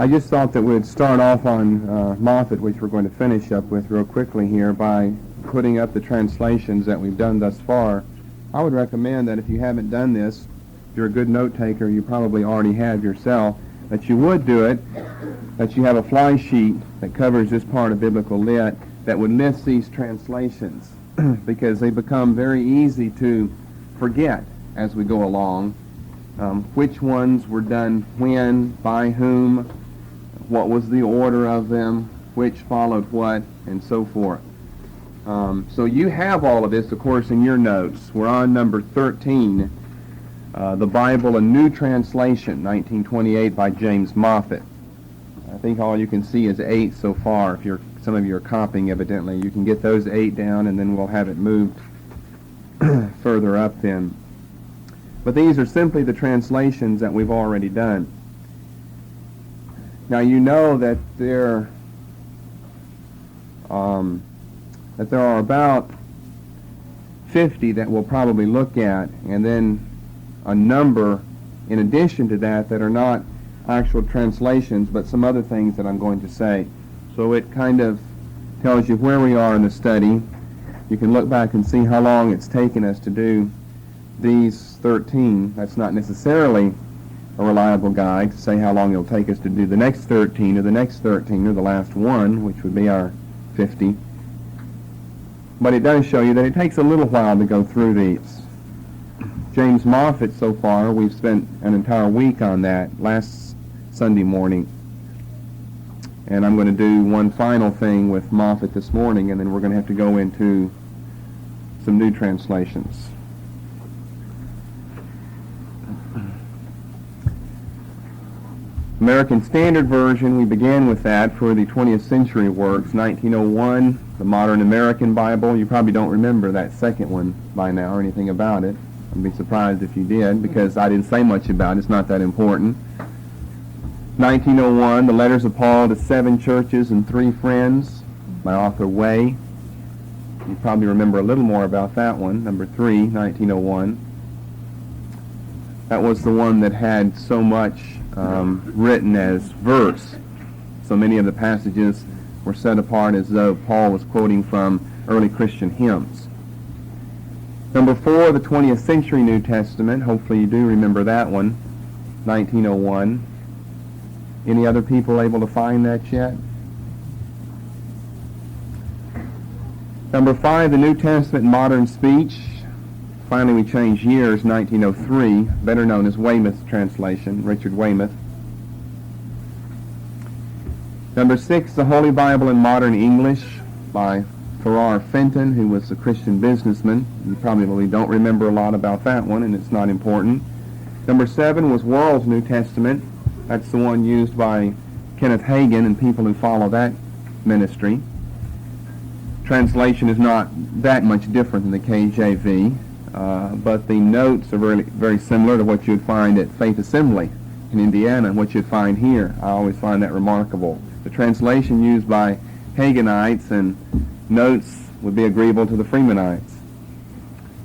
I just thought that we'd start off on Moffatt, which we're going to finish up with real quickly here, by putting up the translations that we've done thus far. I would recommend that if you haven't done this, if you're a good note taker, you probably already have yourself, that you would do it, that you have a fly sheet that covers this part of Biblical Lit that would list these translations because they become very easy to forget as we go along. Which ones were done when, by whom, what was the order of them, which followed what, and so forth. So you have all of this, of course, in your notes. We're on number 13, The Bible, a New Translation, 1928 by James Moffatt. I think all you can see is 8 so far. If some of you are copying, evidently, you can get those 8 down, and then we'll have it moved further up then. But these are simply the translations that we've already done. Now you know that there are about 50 that we'll probably look at, and then a number in addition to that are not actual translations, but some other things that I'm going to say. So it kind of tells you where we are in the study. You can look back and see how long it's taken us to do these 13. That's not necessarily a reliable guide to say how long it'll take us to do the next 13 or the next 13 or the last one, which would be our 50. But it does show you that it takes a little while to go through these. James Moffatt, so far, we've spent an entire week on that last Sunday morning. And I'm going to do one final thing with Moffatt this morning, and then we're going to have to go into some new translations. American Standard Version, we began with that for the 20th century works. 1901, the Modern American Bible. You probably don't remember that second one by now or anything about it. I'd be surprised if you did, because I didn't say much about it. It's not that important. 1901, the Letters of Paul to 7 Churches and 3 Friends by author Way. You probably remember a little more about that one, number 3, 1901. That was the one that had so much written as verse. So many of the passages were set apart as though Paul was quoting from early Christian hymns. Number 4, the 20th Century New Testament. Hopefully you do remember that one, 1901. Any other people able to find that yet? Number 5, the New Testament Modern Speech. Finally, we changed years, 1903, better known as Weymouth's translation, Richard Weymouth. Number 6, the Holy Bible in Modern English by Farrar Fenton, who was a Christian businessman. You probably don't remember a lot about that one, and it's not important. Number 7 was World's New Testament. That's the one used by Kenneth Hagin and people who follow that ministry. Translation is not that much different than the KJV. But the notes are very, very similar to what you'd find at Faith Assembly in Indiana and what you'd find here. I always find that remarkable. The translation used by Haginites and notes would be agreeable to the Freemanites.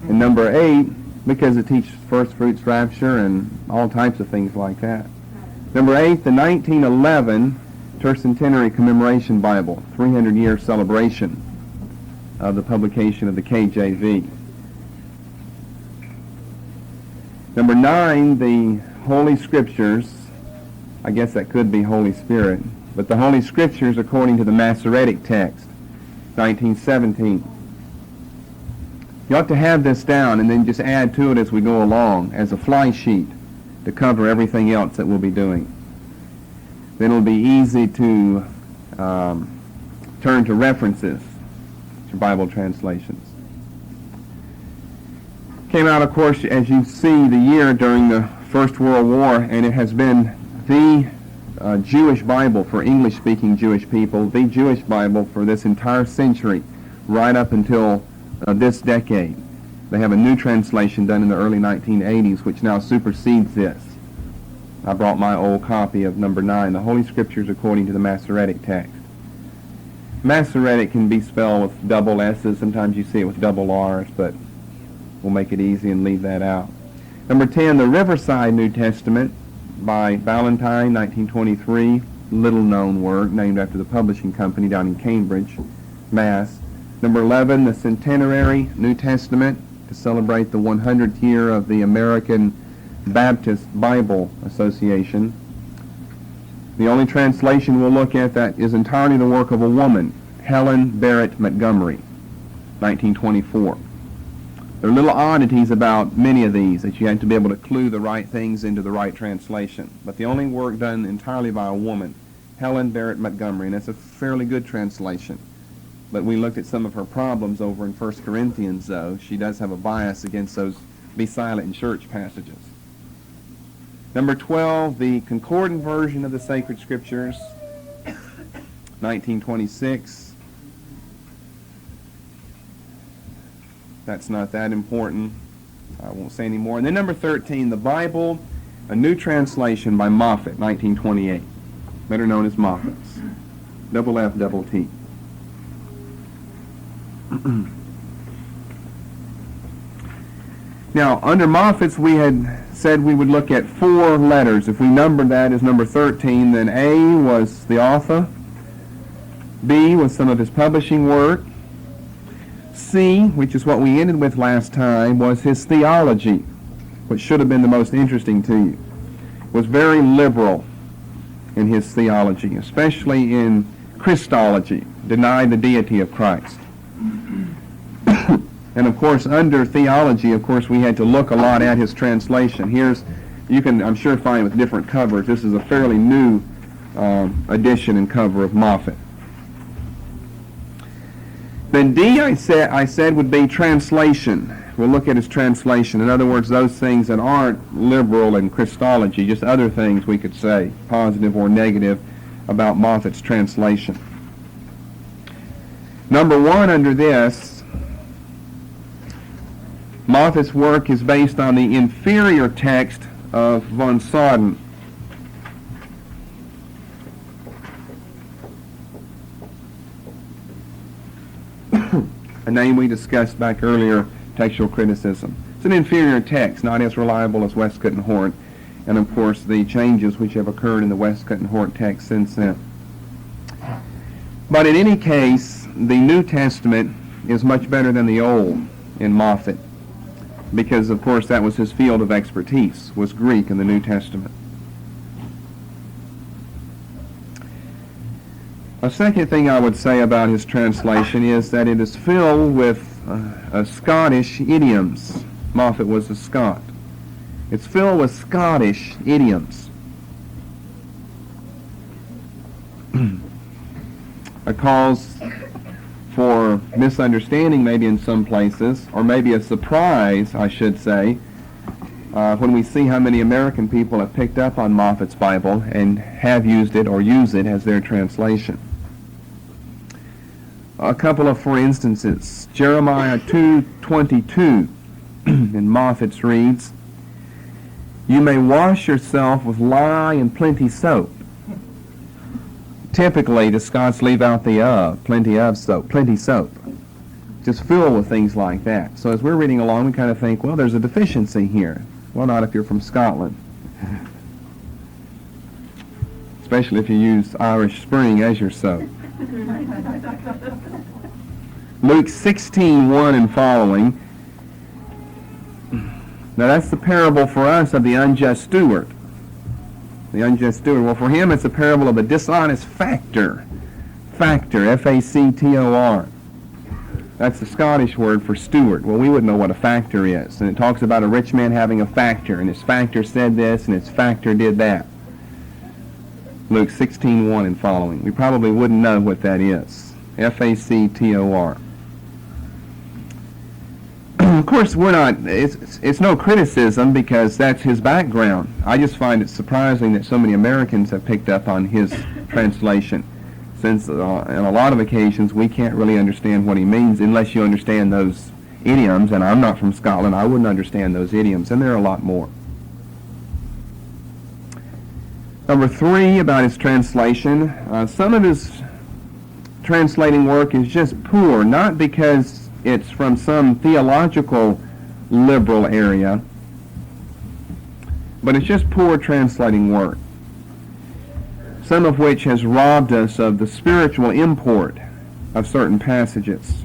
And number 8, because it teaches first fruits rapture and all types of things like that. Number 8, the 1911 Tercentenary Commemoration Bible, 300-year celebration of the publication of the KJV. Number 9, the Holy Scriptures. I guess that could be Holy Spirit. But the Holy Scriptures according to the Masoretic text, 1917. You ought to have this down and then just add to it as we go along as a fly sheet to cover everything else that we'll be doing. Then it'll be easy to turn to references to Bible translations. Came out, of course, as you see, the year during the First World War, and it has been the Jewish Bible for English-speaking Jewish people, the Jewish Bible for this entire century, right up until this decade. They have a new translation done in the early 1980s, which now supersedes this. I brought my old copy of number 9, the Holy Scriptures according to the Masoretic text. Masoretic can be spelled with double S's. Sometimes you see it with double R's, but we'll make it easy and leave that out. Number 10, the Riverside New Testament by Ballantyne, 1923. little-known work named after the publishing company down in Cambridge, Mass. Number 11, the Centenary New Testament, to celebrate the 100th year of the American Baptist Bible Association. The only translation we'll look at that is entirely the work of a woman, Helen Barrett Montgomery, 1924. There are little oddities about many of these that you have to be able to clue the right things into the right translation. But the only work done entirely by a woman, Helen Barrett Montgomery, and it's a fairly good translation. But we looked at some of her problems over in 1 Corinthians, though. She does have a bias against those be silent in church passages. Number 12, the Concordant Version of the Sacred Scriptures, 1926. That's not that important. I won't say any more. And then number 13, the Bible, a new translation by Moffatt, 1928. Better known as Moffatt's. Double F, double T. Now, under Moffatt's, we had said we would look at 4 letters. If we numbered that as number 13, then A was the author, B was some of his publishing work, C, which is what we ended with last time, was his theology, which should have been the most interesting to you. Was very liberal in his theology, especially in Christology, denied the deity of Christ. And of course, under theology, of course, we had to look a lot at his translation. You can, I'm sure, find with different covers. This is a fairly new edition and cover of Moffatt. Then D, I said would be translation. We'll look at his translation. In other words, those things that aren't liberal in Christology, just other things we could say, positive or negative, about Moffatt's translation. Number 1 under this, Moffatt's work is based on the inferior text of von Soden. A name we discussed back earlier, textual criticism. It's an inferior text, not as reliable as Westcott and Hort, and of course the changes which have occurred in the Westcott and Hort text since then. But in any case, the New Testament is much better than the Old in Moffatt, because of course that was his field of expertise, was Greek in the New Testament. A second thing I would say about his translation is that it is filled with Scottish idioms. Moffatt was a Scot. It's filled with Scottish idioms. A cause for misunderstanding maybe in some places, or maybe a surprise, I should say, when we see how many American people have picked up on Moffatt's Bible and have used it or use it as their translation. A couple of for instances. Jeremiah 2:22 in Moffatt's reads, "You may wash yourself with lye and plenty soap." Typically, the Scots leave out the plenty of soap, plenty soap. Just filled with things like that. So as we're reading along, we kind of think, well, there's a deficiency here. Well, not if you're from Scotland. Especially if you use Irish Spring as your soap. Luke 16:1 and following. Now that's the parable for us of the unjust steward. The unjust steward. Well, for him it's a parable of a dishonest factor. Factor, F-A-C-T-O-R. That's the Scottish word for steward. Well, we wouldn't know what a factor is. And it talks about a rich man having a factor, and his factor said this, and his factor did that. Luke 16:1 and following. We probably wouldn't know what that is. F-A-C-T-O-R. Of course, it's no criticism because that's his background. I just find it surprising that so many Americans have picked up on his translation, since on a lot of occasions we can't really understand what he means unless you understand those idioms, and I'm not from Scotland, I wouldn't understand those idioms, and there are a lot more. Number 3, about his translation. Some of his translating work is just poor, not because it's from some theological liberal area, but it's just poor translating work. some of which has robbed us of the spiritual import of certain passages.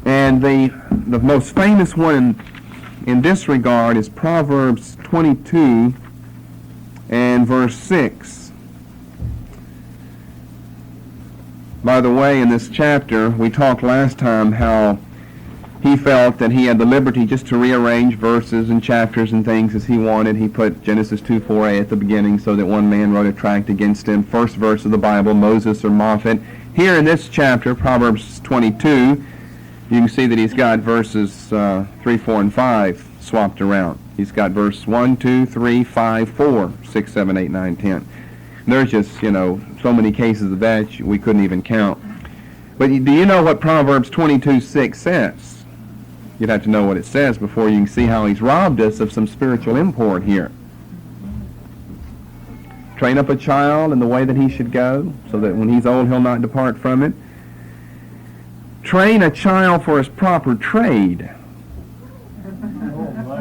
And the most famous one in this regard is Proverbs 22 and verse 6. By the way, in this chapter, we talked last time how he felt that he had the liberty just to rearrange verses and chapters and things as he wanted. He put Genesis 2:4a at the beginning so that one man wrote a tract against him. First verse of the Bible, Moses or Moffatt. Here in this chapter, Proverbs 22, you can see that he's got verses 3, 4, and 5 swapped around. He's got verse 1, 2, 3, 5, 4, 6, 7, 8, 9, 10. There's just, so many cases of that we couldn't even count. But do you know what Proverbs 22:6 says? You'd have to know what it says before you can see how he's robbed us of some spiritual import here. Train up a child in the way that he should go, so that when he's old he'll not depart from it. Train a child for his proper trade,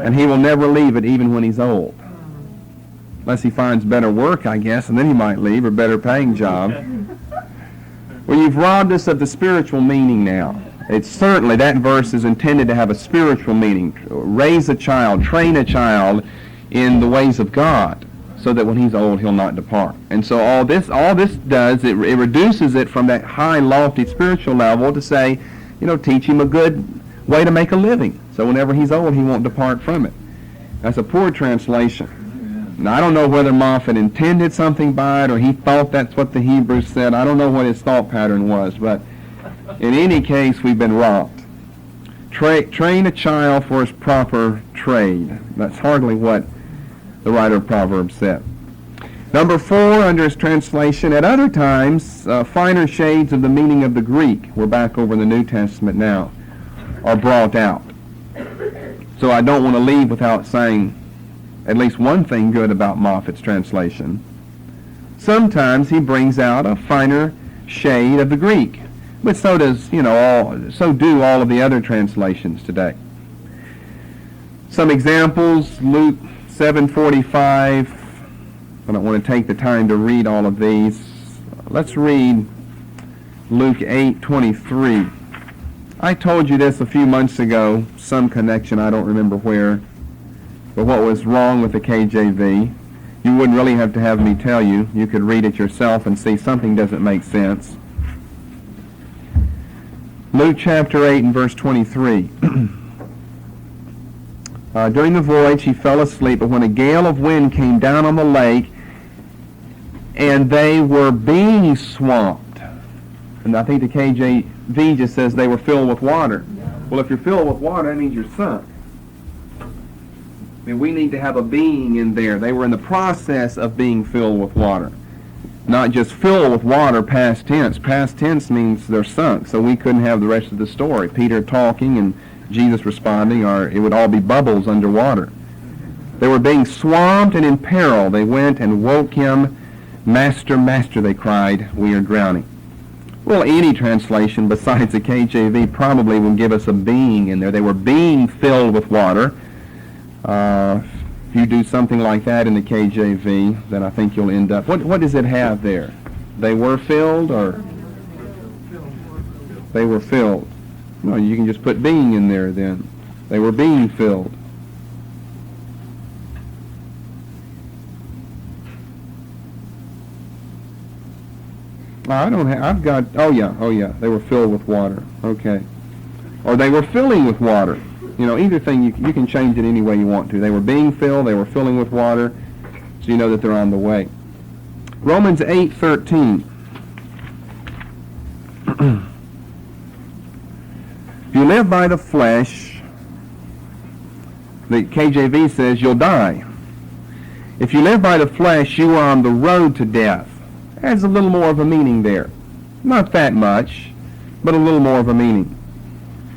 and he will never leave it even when he's old. Unless he finds better work, I guess, and then he might leave, or better paying job. Well, you've robbed us of the spiritual meaning now. It's certainly, that verse is intended to have a spiritual meaning. Raise a child, train a child in the ways of God, so that when he's old he'll not depart. And so all this does, it reduces it from that high, lofty spiritual level to say, teach him a good way to make a living, so whenever he's old he won't depart from it. That's a poor translation. Now, I don't know whether Moffatt intended something by it or he thought that's what the Hebrews said. I don't know what his thought pattern was, but in any case, we've been robbed. Train a child for his proper trade. That's hardly what the writer of Proverbs said. Number 4, under his translation, at other times, finer shades of the meaning of the Greek, we're back over in the New Testament now, are brought out. So I don't want to leave without saying at least one thing good about Moffatt's translation. Sometimes he brings out a finer shade of the Greek, but so do all of the other translations today. Some examples: Luke 7:45. I don't want to take the time to read all of these. Let's read Luke 8:23. I told you this a few months ago, some connection, I don't remember where, but what was wrong with the KJV. You wouldn't really have to have me tell you. You could read it yourself and see something doesn't make sense. Luke chapter 8 and verse 23. During the voyage he fell asleep, but when a gale of wind came down on the lake, and they were being swamped. And I think the KJV just says they were filled with water. Well, if you're filled with water, that means you're sunk. I mean, we need to have a being in there. They were in the process of being filled with water. Not just filled with water, past tense. Past tense means they're sunk, so we couldn't have the rest of the story. Peter talking and Jesus responding, or it would all be bubbles underwater. They were being swamped and in peril. They went and woke him. Master, Master, they cried, we are drowning. Well, any translation besides the KJV probably will give us a being in there. They were being filled with water. If you do something like that in the KJV, then I think you'll end up... What does it have there? They were filled, or... They were filled. No, you can just put being in there then. They were being filled. I've got, oh yeah, they were filled with water. Okay. Or they were filling with water. Either thing, you can change it any way you want to. They were being filled, they were filling with water, so you know that they're on the way. Romans 8:13. If you live by the flesh, the KJV says you'll die. If you live by the flesh, you are on the road to death. Adds a little more of a meaning there. Not that much, but a little more of a meaning.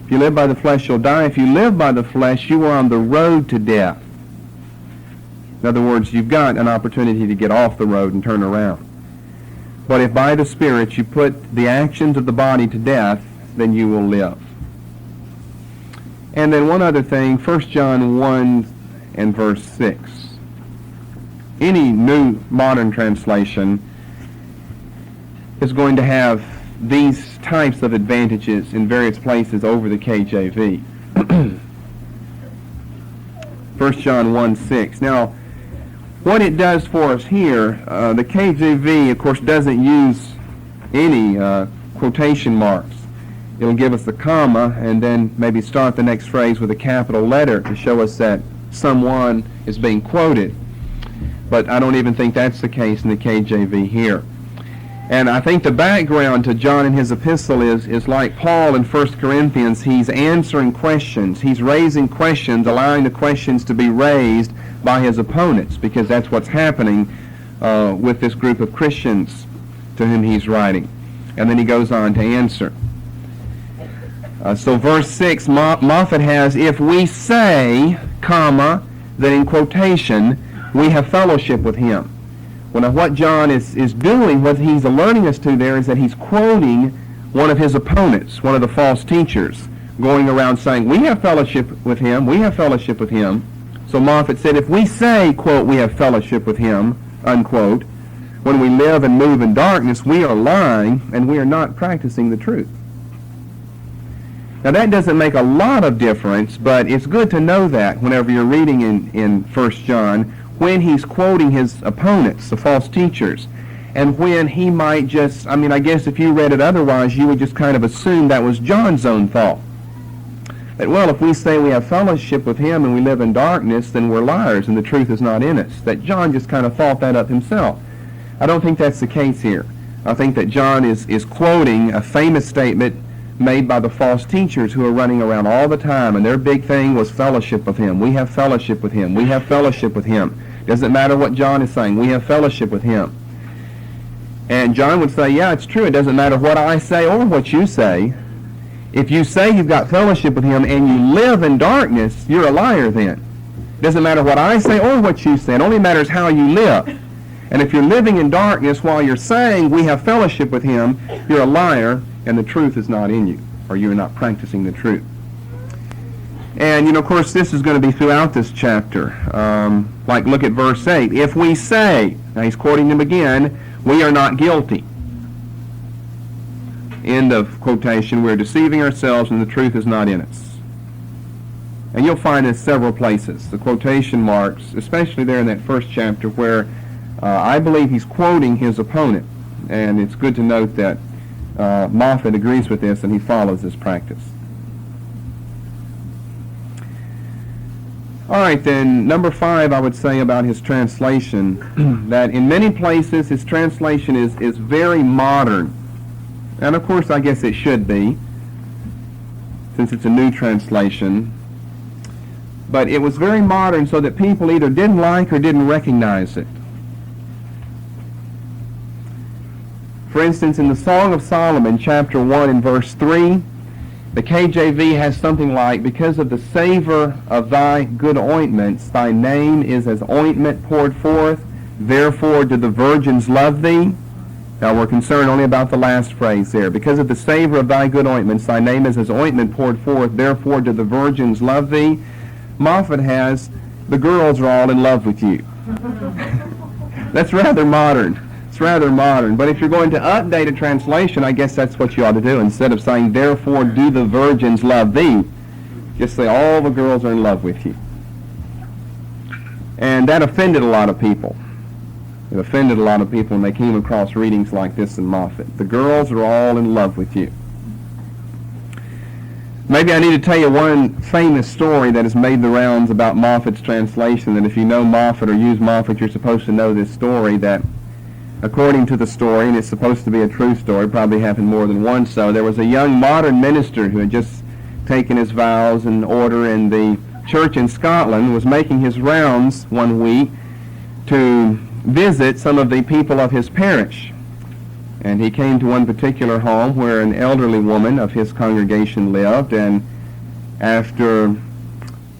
If you live by the flesh, you'll die. If you live by the flesh, you are on the road to death. In other words, you've got an opportunity to get off the road and turn around. But if by the Spirit you put the actions of the body to death, then you will live. And then one other thing, 1 John 1 and verse 6. any new modern translation is going to have these types of advantages in various places over the KJV. 1 John 1:6. Now, what it does for us here, the KJV, of course, doesn't use any quotation marks. It'll give us the comma and then maybe start the next phrase with a capital letter to show us that someone is being quoted. But I don't even think that's the case in the KJV here. And I think the background to John in his epistle is like Paul in 1 Corinthians. He's answering questions. He's raising questions, allowing the questions to be raised by his opponents, because that's what's happening with this group of Christians to whom he's writing. And then he goes on to answer. So verse 6, Moffatt has, if we say, comma, then in quotation, we have fellowship with him. Well, now what John is doing, what he's alerting us to there, is that he's quoting one of his opponents, one of the false teachers, going around saying, we have fellowship with him, we have fellowship with him. So Moffatt said, if we say, quote, we have fellowship with him, unquote, when we live and move in darkness, we are lying and we are not practicing the truth. Now that doesn't make a lot of difference, but it's good to know that whenever you're reading in 1 John, when he's quoting his opponents, the false teachers, and when he might just, I guess if you read it otherwise, you would just kind of assume that was John's own thought. That, well, if we say we have fellowship with him and we live in darkness, then we're liars and the truth is not in us. That John just kind of thought that up himself. I don't think that's the case here. I think that John is quoting a famous statement made by the false teachers who are running around all the time, and their big thing was fellowship with him. We have fellowship with him. We have fellowship with him. Doesn't matter what John is saying. We have fellowship with him. And John would say, yeah, it's true. It doesn't matter what I say or what you say. If you say you've got fellowship with him and you live in darkness, you're a liar then. It doesn't matter what I say or what you say. It only matters how you live. And if you're living in darkness while you're saying we have fellowship with him, you're a liar and the truth is not in you, or you're not practicing the truth. And, of course, this is going to be throughout this chapter. Like, look at verse 8. If we say, now he's quoting them again, we are not guilty. End of quotation. We're deceiving ourselves and the truth is not in us. And you'll find this several places. The quotation marks, especially there in that first chapter where I believe he's quoting his opponent. And it's good to note that Moffatt agrees with this and he follows this practice. All right, then, number 5, I would say about his translation, that in many places his translation is very modern. And of course, I guess it should be, since it's a new translation. But it was very modern so that people either didn't like or didn't recognize it. For instance, in the Song of Solomon, chapter 1 and verse 3, the KJV has something like, because of the savor of thy good ointments, thy name is as ointment poured forth, therefore do the virgins love thee. Now we're concerned only about the last phrase there. Because of the savor of thy good ointments, thy name is as ointment poured forth, therefore do the virgins love thee. Moffatt has, the girls are all in love with you. That's rather modern. It's rather modern. But if you're going to update a translation, I guess that's what you ought to do. Instead of saying, therefore do the virgins love thee, just say, all the girls are in love with you. And that offended a lot of people. It offended a lot of people when they came across readings like this in Moffatt. The girls are all in love with you. Maybe I need to tell you one famous story that has made the rounds about Moffatt's translation, that if you know Moffatt or use Moffatt, you're supposed to know this story, that according to the story, and it's supposed to be a true story, probably happened more than once so, there was a young modern minister who had just taken his vows and order in the church in Scotland, was making his rounds one week to visit some of the people of his parish. And he came to one particular home where an elderly woman of his congregation lived, and after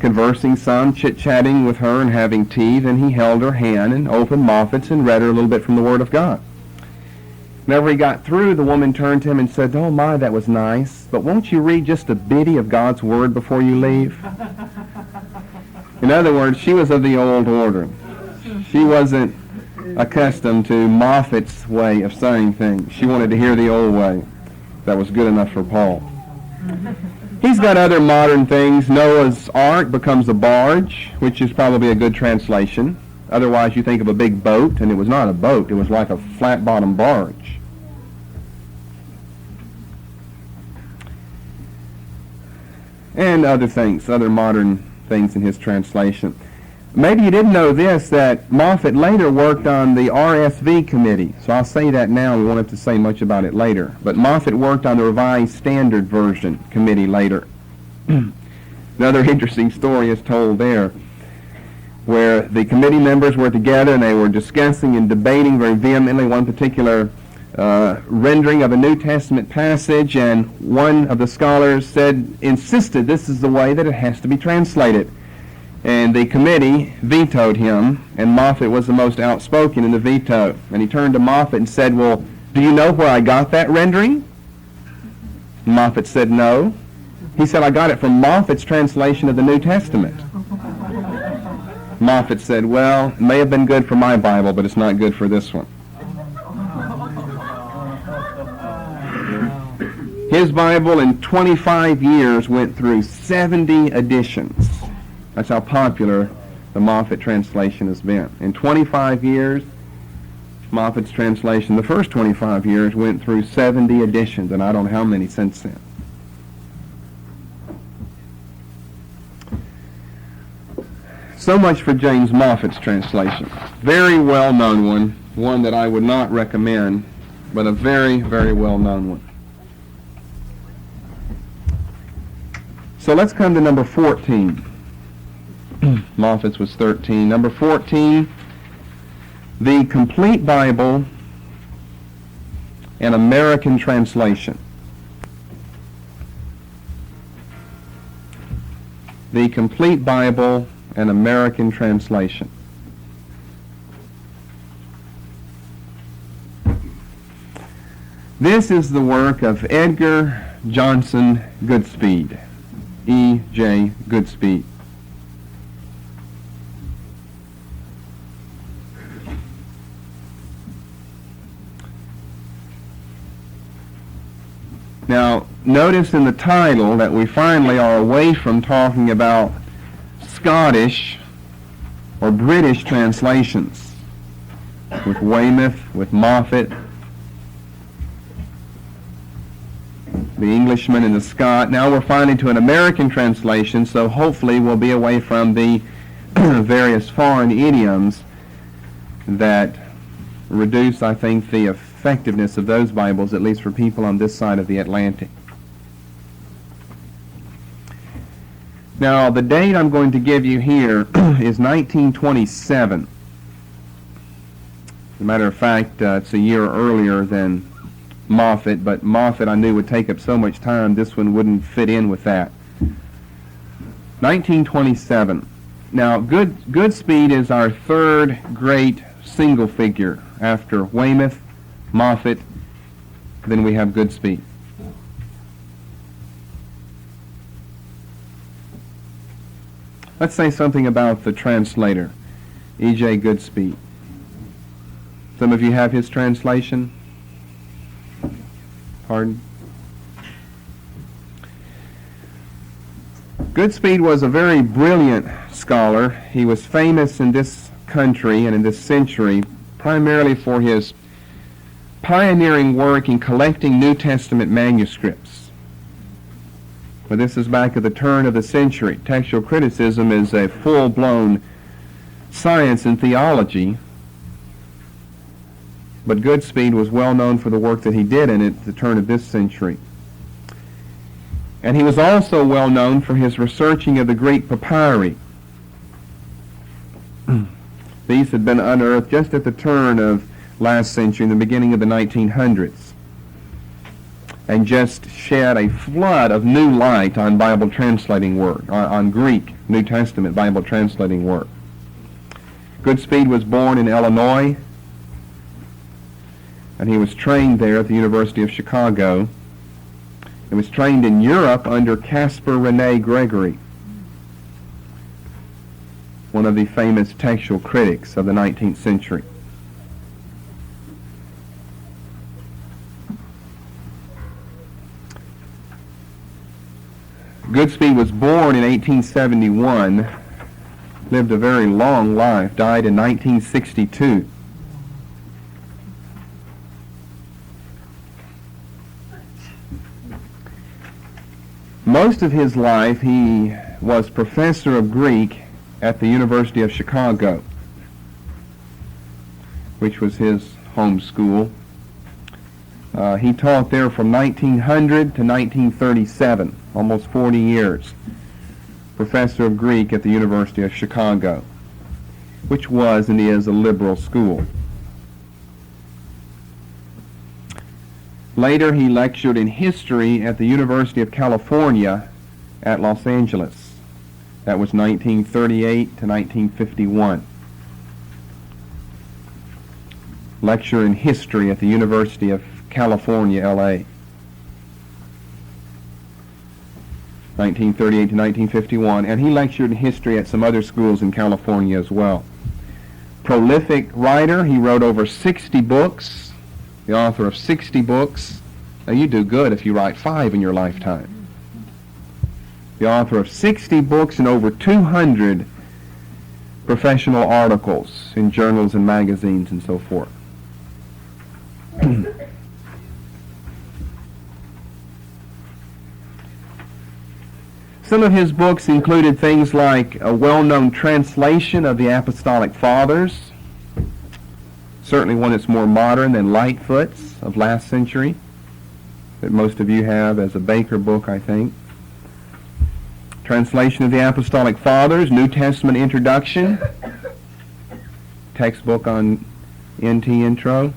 conversing some, chit-chatting with her and having tea, then he held her hand and opened Moffatt's and read her a little bit from the Word of God. Whenever he got through, the woman turned to him and said, "Oh my, that was nice, but won't you read just a bitty of God's Word before you leave?" In other words, she was of the old order. She wasn't accustomed to Moffatt's way of saying things. She wanted to hear the old way. That was good enough for Paul. He's got other modern things. Noah's Ark becomes a barge, which is probably a good translation. Otherwise, you think of a big boat, and it was not a boat. It was like a flat-bottom barge. And other things, other modern things in his translation. Maybe you didn't know this, that Moffatt later worked on the RSV committee. So I'll say that now. We won't have to say much about it later. But Moffatt worked on the Revised Standard Version committee later. Another interesting story is told there, where the committee members were together and they were discussing and debating very vehemently one particular rendering of a New Testament passage, and one of the scholars insisted this is the way that it has to be translated. And the committee vetoed him, and Moffatt was the most outspoken in the veto. And he turned to Moffatt and said, "Well, do you know where I got that rendering?" Moffatt said, "No." He said, "I got it from Moffatt's translation of the New Testament." Moffatt said, "Well, it may have been good for my Bible, but it's not good for this one." His Bible in 25 years went through 70 editions. That's how popular the Moffatt translation has been. In 25 years, Moffatt's translation, the first 25 years, went through 70 editions, and I don't know how many since then. So much for James Moffatt's translation. Very well-known one that I would not recommend, but a very, very well-known one. So let's come to number 14. Moffatt's was 13. Number 14, the Complete Bible, an American translation. The Complete Bible, an American translation. This is the work of Edgar Johnson Goodspeed, E.J. Goodspeed. Now, notice in the title that we finally are away from talking about Scottish or British translations with Weymouth, with Moffatt, the Englishman and the Scot. Now we're finally to an American translation, so hopefully we'll be away from the various foreign idioms that reduce, I think, the effectiveness of those Bibles, at least for people on this side of the Atlantic. Now, the date I'm going to give you here is 1927. As a matter of fact, it's a year earlier than Moffatt, but Moffatt I knew would take up so much time, this one wouldn't fit in with that. 1927. Now, Goodspeed is our third great single figure after Weymouth, Moffatt, then we have Goodspeed. Let's say something about the translator, E.J. Goodspeed. Some of you have his translation? Pardon? Goodspeed was a very brilliant scholar. He was famous in this country and in this century primarily for his pioneering work in collecting New Testament manuscripts. But this is back at the turn of the century. Textual criticism is a full-blown science in theology, but Goodspeed was well known for the work that he did in it at the turn of this century. And he was also well known for his researching of the Greek papyri. These had been unearthed just at the turn of last century, in the beginning of the 1900s, and just shed a flood of new light on Bible translating work, on Greek New Testament Bible translating work. Goodspeed was born in Illinois, and he was trained there at the University of Chicago. He was trained in Europe under Caspar René Gregory. one of the famous textual critics of the 19th century. Goodspeed was born in 1871, lived a very long life, died in 1962. Most of his life he was professor of Greek at the University of Chicago, which was his home school. He taught there from 1900 to 1937, almost 40 years, professor of Greek at the University of Chicago, which was and is a liberal school. Later he lectured in history at the University of California at Los Angeles. That was 1938 to 1951. Lecture in history at the University of California, LA. 1938 to 1951, and he lectured in history at some other schools in California as well. Prolific writer, he wrote over 60 books, the author of 60 books. Now you do good if you write 5 in your lifetime. The author of 60 books and over 200 professional articles in journals and magazines and so forth. Some of his books included things like a well-known translation of the Apostolic Fathers, certainly one that's more modern than Lightfoot's of last century, that most of you have as a Baker book, I think. Translation of the Apostolic Fathers, New Testament Introduction, textbook on NT Intro,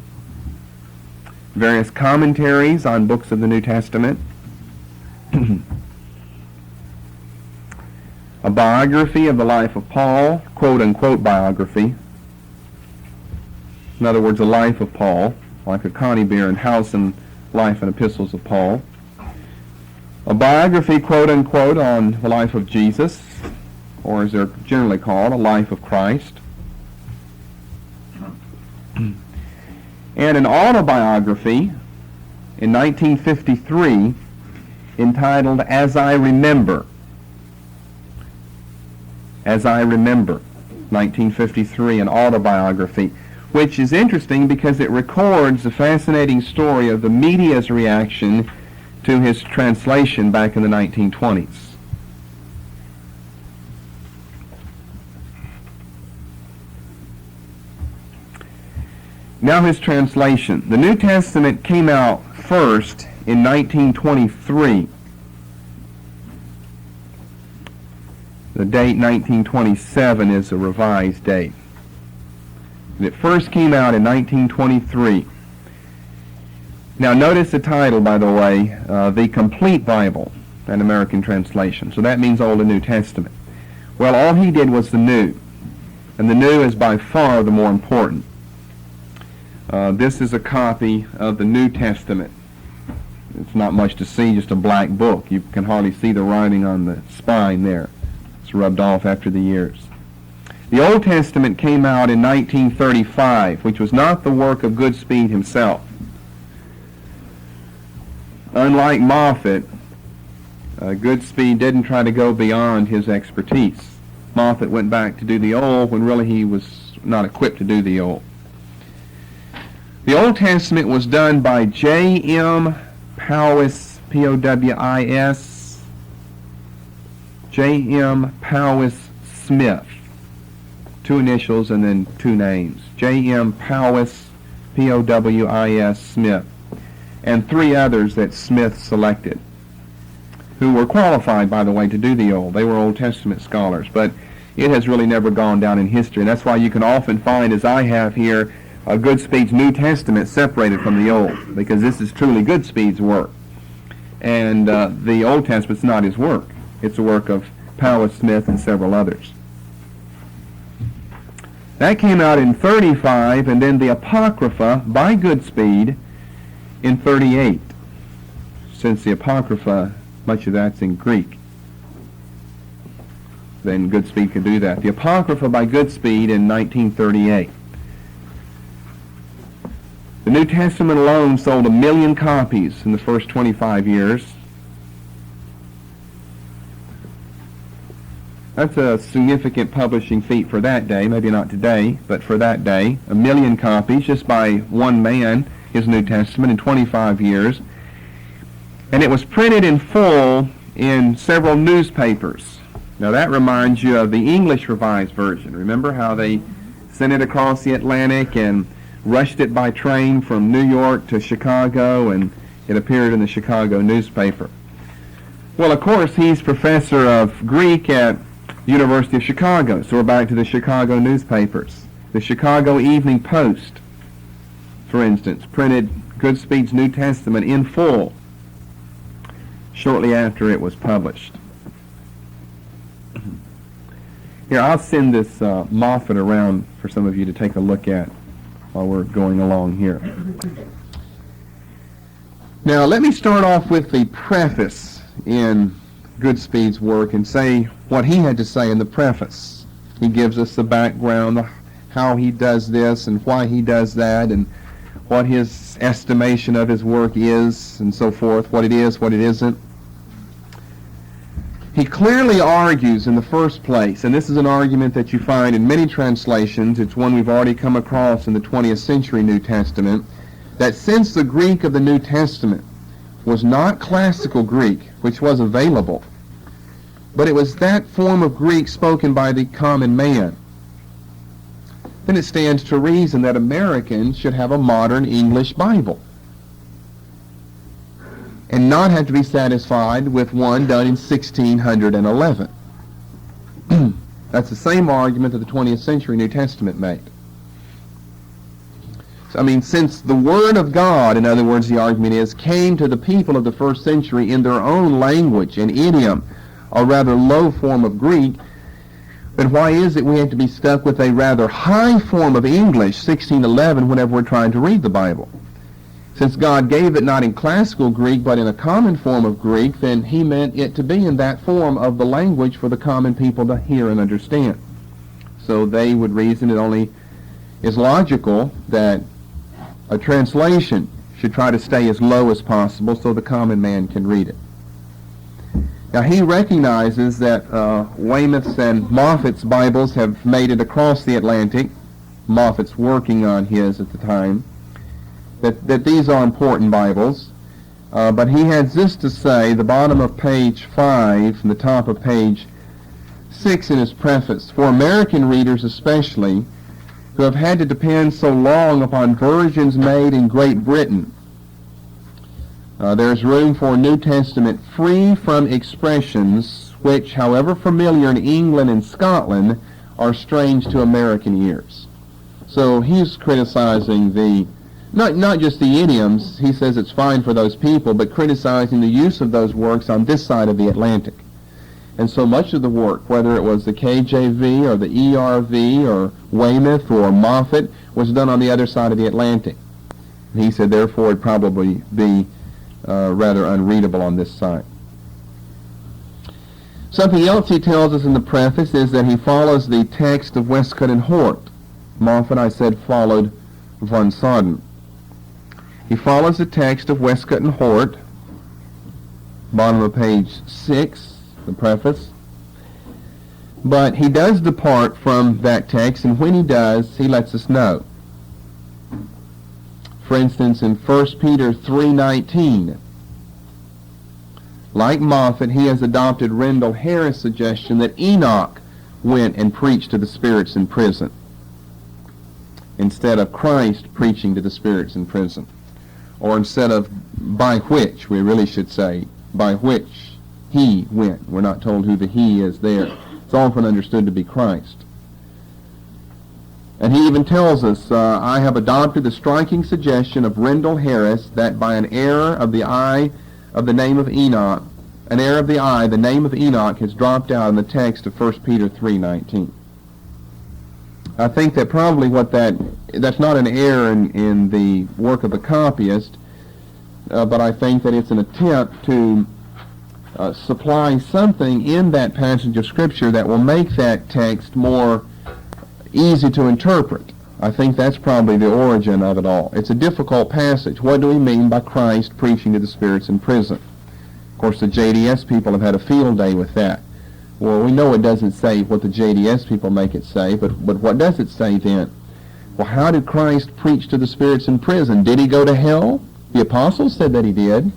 various commentaries on books of the New Testament, a biography of the life of Paul, quote-unquote biography. In other words, a life of Paul, like a Connie Beer and Howson Life and Epistles of Paul. A biography, quote-unquote, on the life of Jesus, or as they're generally called, a life of Christ. And an autobiography in 1953 entitled As I Remember. As I Remember, 1953, an autobiography, which is interesting because it records the fascinating story of the media's reaction to his translation back in the 1920s. Now his translation. The New Testament came out first in 1923. The date 1927 is a revised date. It first came out in 1923. Now notice the title, by the way, The Complete Bible, an American translation. So that means Old and New Testament. Well, all he did was the New. And the New is by far the more important. This is a copy of the New Testament. It's not much to see, just a black book. You can hardly see the writing on the spine there. It's rubbed off after the years. The Old Testament came out in 1935, which was not the work of Goodspeed himself. Unlike Moffatt, Goodspeed didn't try to go beyond his expertise. Moffatt went back to do the Old when really he was not equipped to do the Old. The Old Testament was done by J.M. Powys, P-O-W-I-S, J.M. Powys Smith. 2 initials and then 2 names. J.M. Powys, P-O-W-I-S, Smith. And 3 others that Smith selected, who were qualified, by the way, to do the Old. They were Old Testament scholars, but it has really never gone down in history. And that's why you can often find, as I have here, Goodspeed's New Testament separated from the Old, because this is truly Goodspeed's work. And the Old Testament's not his work. It's the work of Powys Smith and several others. That came out in 35, and then the Apocrypha by Goodspeed in 38, since the Apocrypha, much of that's in Greek. then Goodspeed could do that. The Apocrypha by Goodspeed in 1938. The New Testament alone sold 1 million copies in the first 25 years. That's a significant publishing feat for that day, maybe not today, but for that day. 1 million copies just by one man, his New Testament, in 25 years. And it was printed in full in several newspapers. Now that reminds you of the English Revised Version. Remember how they sent it across the Atlantic and rushed it by train from New York to Chicago, and it appeared in the Chicago newspaper. Well, of course, he's professor of Greek at the University of Chicago, so we're back to the Chicago newspapers. The Chicago Evening Post, for instance, printed Goodspeed's New Testament in full shortly after it was published. Here, I'll send this Moffatt around for some of you to take a look at while we're going along here. Now, let me start off with the preface in Goodspeed's work and say what he had to say in the preface. He gives us the background, how he does this and why he does that, and what his estimation of his work is, and so forth, what it is, what it isn't. He clearly argues in the first place, and this is an argument that you find in many translations, it's one we've already come across in the 20th century New Testament, that since the Greek of the New Testament was not classical Greek, which was available, but it was that form of Greek spoken by the common man, then it stands to reason that Americans should have a modern English Bible and not have to be satisfied with one done in 1611. That's the same argument that the 20th century New Testament made. So, since the Word of God, in other words, the argument is, came to the people of the first century in their own language and idiom, a rather low form of Greek, then why is it we have to be stuck with a rather high form of English, 1611, whenever we're trying to read the Bible? Since God gave it not in classical Greek, but in a common form of Greek, then he meant it to be in that form of the language for the common people to hear and understand. So they would reason it only is logical that a translation should try to stay as low as possible so the common man can read it. Now he recognizes that Weymouth's and Moffatt's Bibles have made it across the Atlantic. Moffatt's working on his at the time. That these are important Bibles, but he has this to say, the bottom of page 5 and the top of page 6 in his preface. For American readers especially, who have had to depend so long upon versions made in Great Britain, there's room for a New Testament free from expressions which, however familiar in England and Scotland, are strange to American ears. So he's criticizing not just the idioms, he says it's fine for those people, but criticizing the use of those works on this side of the Atlantic. And so much of the work, whether it was the KJV or the ERV or Weymouth or Moffatt, was done on the other side of the Atlantic. And he said, therefore, it'd probably be rather unreadable on this side. Something else he tells us in the preface is that he follows the text of Westcott and Hort. Moffatt, I said, followed von Soden. He follows the text of Westcott and Hort, bottom of page 6, the preface. But he does depart from that text, and when he does, he lets us know. For instance, in 1 Peter 3:19, like Moffatt, he has adopted Rendell Harris' suggestion that Enoch went and preached to the spirits in prison, instead of Christ preaching to the spirits in prison. Or instead of by which, we really should say, by which he went. We're not told who the he is there. It's often understood to be Christ. And he even tells us, I have adopted the striking suggestion of Rendell Harris that by an error of the eye of the name of Enoch, an error of the eye, the name of Enoch has dropped out in the text of 1 Peter 3:19. I think that probably that's not an error in the work of the copyist, but I think that it's an attempt to supply something in that passage of Scripture that will make that text more easy to interpret. I think that's probably the origin of it all. It's a difficult passage. What do we mean by Christ preaching to the spirits in prison? Of course, the JDS people have had a field day with that. Well, we know it doesn't say what the JDS people make it say, but what does it say then? Well, how did Christ preach to the spirits in prison? Did he go to hell? The apostles said that he did,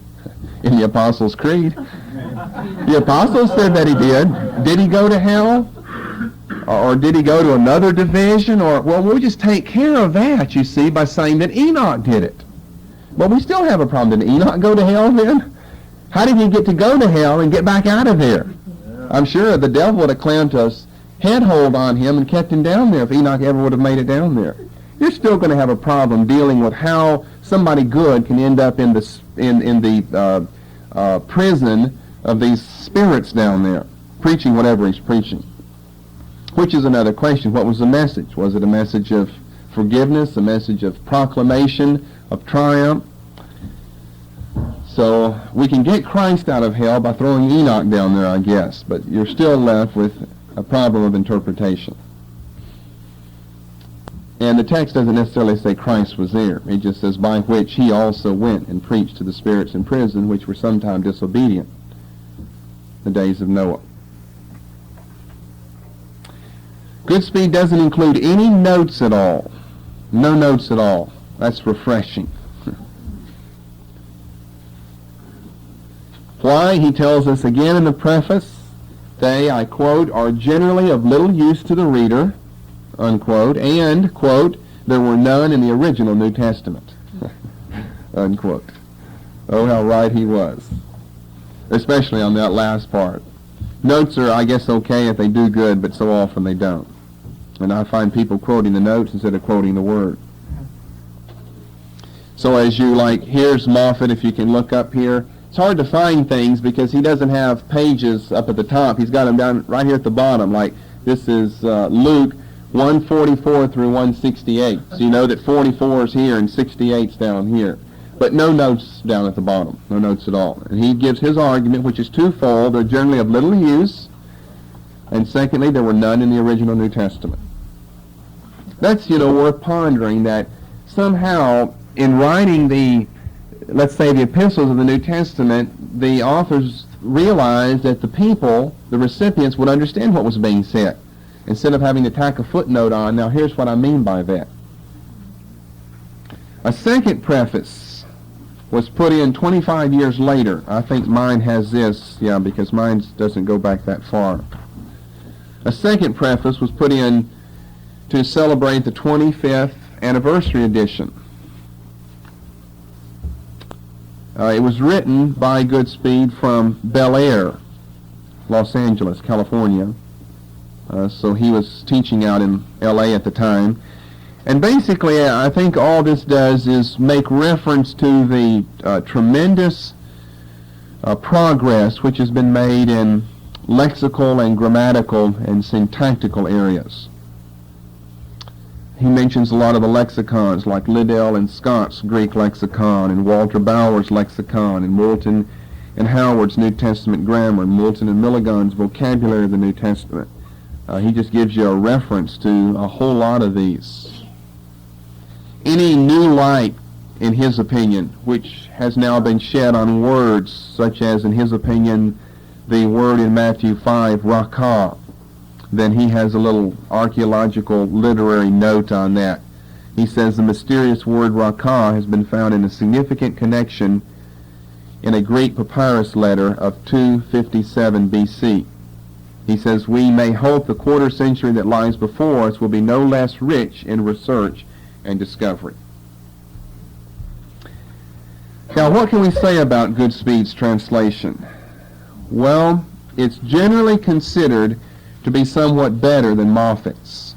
in the Apostles' Creed. The apostles said that he did. Did he go to hell? Or did he go to another division? Or, well, we'll just take care of that, you see, by saying that Enoch did it. Well, we still have a problem. Did Enoch go to hell then? How did he get to go to hell and get back out of there? I'm sure the devil would have clamped a headhold on him and kept him down there if Enoch ever would have made it down there. You're still going to have a problem dealing with how somebody good can end up in the prison of these spirits down there, preaching whatever he's preaching. Which is another question. What was the message? Was it a message of forgiveness, a message of proclamation, of triumph? So we can get Christ out of hell by throwing Enoch down there, I guess, but you're still left with a problem of interpretation. And the text doesn't necessarily say Christ was there. It just says, by which he also went and preached to the spirits in prison, which were sometime disobedient, the days of Noah. Goodspeed doesn't include any notes at all. No notes at all. That's refreshing. Why? He tells us again in the preface, they, I quote, are generally of little use to the reader, unquote, and, quote, there were none in the original New Testament, unquote. Oh, how right he was, especially on that last part. Notes are, I guess, okay if they do good, but so often they don't. And I find people quoting the notes instead of quoting the word. So as you, here's Moffatt, if you can look up here. It's hard to find things because he doesn't have pages up at the top. He's got them down right here at the bottom. Like this is Luke 144 through 168. So you know that 44 is here and 68's down here. But no notes down at the bottom. No notes at all. And he gives his argument, which is twofold. They're generally of little use. And secondly, there were none in the original New Testament. That's, worth pondering that somehow in writing let's say the epistles of the New Testament, the authors realized that the people, the recipients, would understand what was being said, instead of having to tack a footnote on, now here's what I mean by that. A second preface was put in 25 years later. I think mine has this, because mine doesn't go back that far. A second preface was put in to celebrate the 25th anniversary edition. It was written by Goodspeed from Bel Air, Los Angeles, California. So he was teaching out in L.A. at the time. And basically, I think all this does is make reference to the tremendous progress which has been made in lexical and grammatical and syntactical areas. He mentions a lot of the lexicons, like Liddell and Scott's Greek lexicon, and Walter Bauer's lexicon, and Moulton and Howard's New Testament grammar, and Moulton and Milligan's vocabulary of the New Testament. He just gives you a reference to a whole lot of these. Any new light, in his opinion, which has now been shed on words, such as, in his opinion, the word in Matthew 5, rakah, then he has a little archaeological literary note on that. He says the mysterious word rakah has been found in a significant connection in a Greek papyrus letter of 257 BC. He says, we may hope the quarter century that lies before us will be no less rich in research and discovery. Now, what can we say about Goodspeed's translation? Well, it's generally considered to be somewhat better than Moffatt's.